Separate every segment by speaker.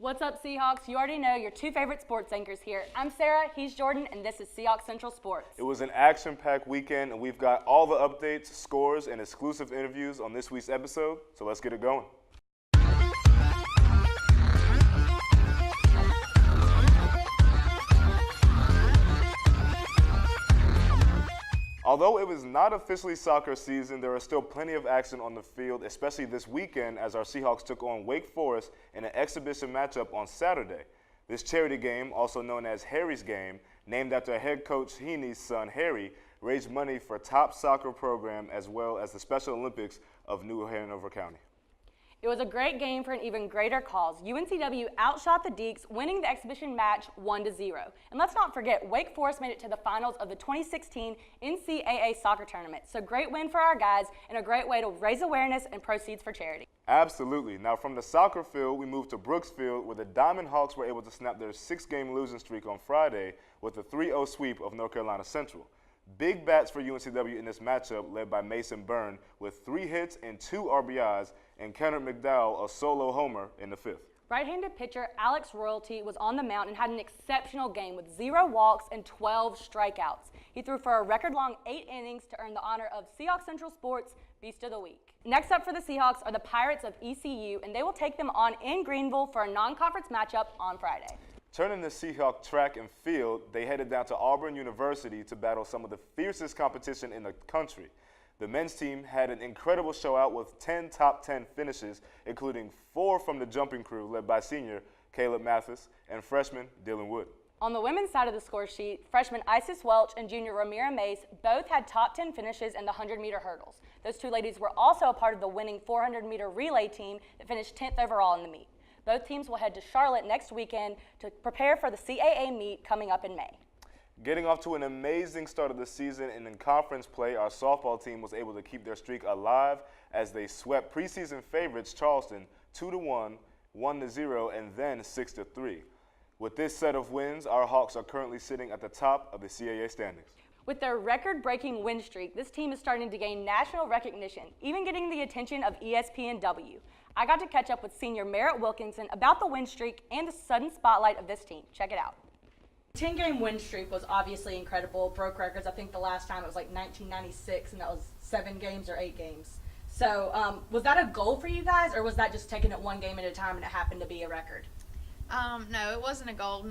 Speaker 1: What's up, Seahawks? You already know your two favorite sports anchors here. I'm Sarah, he's Jordan, and this is Seahawks Central Sports.
Speaker 2: It was an action-packed weekend, and we've got all the updates, scores, and exclusive interviews on this week's episode, so let's get it going. Although it was not officially soccer season, there was still plenty of action on the field, especially this weekend as our Seahawks took on Wake Forest in an exhibition matchup on Saturday. This charity game, also known as Harry's Game, named after head coach Heaney's son Harry, raised money for top soccer program as well as the Special Olympics of New Hanover County.
Speaker 1: It was a great game for an even greater cause. UNCW outshot the Deacs, winning the exhibition match 1-0. And let's not forget, Wake Forest made it to the finals of the 2016 NCAA soccer tournament. So great win for our guys and a great way to raise awareness and proceeds for charity.
Speaker 2: Absolutely. Now from the soccer field, we moved to Brooks Field, where the Diamond Hawks were able to snap their 6-game losing streak on Friday with a 3-0 sweep of North Carolina Central. Big bats for UNCW in this matchup, led by Mason Byrne with 3 hits and 2 RBIs, and Kenneth McDowell, a solo homer, in the 5th.
Speaker 1: Right-handed pitcher Alex Royalty was on the mound and had an exceptional game with 0 walks and 12 strikeouts. He threw for a record-long 8 innings to earn the honor of Seahawks Central Sports Beast of the Week. Next up for the Seahawks are the Pirates of ECU, and they will take them on in Greenville for a non-conference matchup on Friday.
Speaker 2: Turning to Seahawk track and field, they headed down to Auburn University to battle some of the fiercest competition in the country. The men's team had an incredible show out with 10 top 10 finishes, including 4 from the jumping crew led by senior Caleb Mathis and freshman Dylan Wood.
Speaker 1: On the women's side of the score sheet, freshman Isis Welch and junior Ramira Mace both had top 10 finishes in the 100-meter hurdles. Those two ladies were also a part of the winning 400-meter relay team that finished 10th overall in the meet. Both teams will head to Charlotte next weekend to prepare for the CAA meet coming up in May.
Speaker 2: Getting off to an amazing start of the season, and in conference play, our softball team was able to keep their streak alive as they swept preseason favorites Charleston 2-1, 1-0, and then 6-3. With this set of wins, our Hawks are currently sitting at the top of the CAA standings.
Speaker 1: With their record-breaking win streak, this team is starting to gain national recognition, even getting the attention of ESPNW. I got to catch up with senior MERRITT Wilkinson about the win streak and the sudden spotlight of this team. Check it out. 10-game win streak was obviously incredible, broke records. I think the last time it was like 1996, and that was 7 games or 8 games. So was that a goal for you guys, or was that just taking it one game at a time and it happened to be a record?
Speaker 3: No, it wasn't a goal.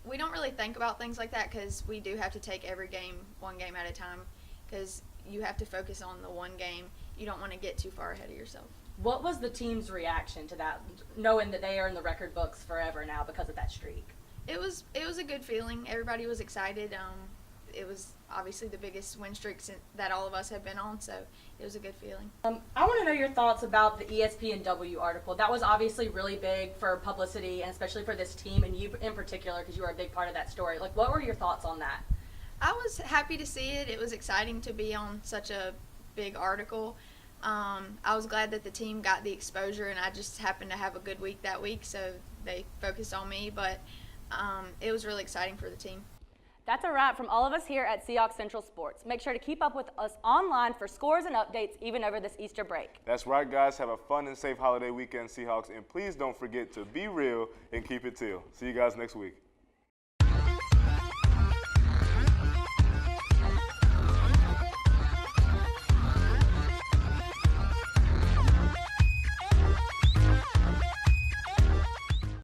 Speaker 3: We don't really think about things like that because we do have to take every game one game at a time because you have to focus on the one game. You don't want to get too far ahead of yourself.
Speaker 1: What was the team's reaction to that, knowing that they are in the record books forever now because of that streak?
Speaker 3: It was a good feeling. Everybody was excited. It was obviously the biggest win streak that all of us have been on, so it was a good feeling.
Speaker 1: I want to know your thoughts about the ESPNW article. That was obviously really big for publicity, and especially for this team, and you in particular, because you were a big part of that story. Like, what were your thoughts on that?
Speaker 3: I was happy to see it. It was exciting to be on such a big article. I was glad that the team got the exposure, and I just happened to have a good week that week, so they focused on me, but it was really exciting for the team.
Speaker 1: That's a wrap from all of us here at Seahawks Central Sports. Make sure to keep up with us online for scores and updates even over this Easter break.
Speaker 2: That's right, guys. Have a fun and safe holiday weekend, Seahawks, and please don't forget to be real and keep it teal. See you guys next week.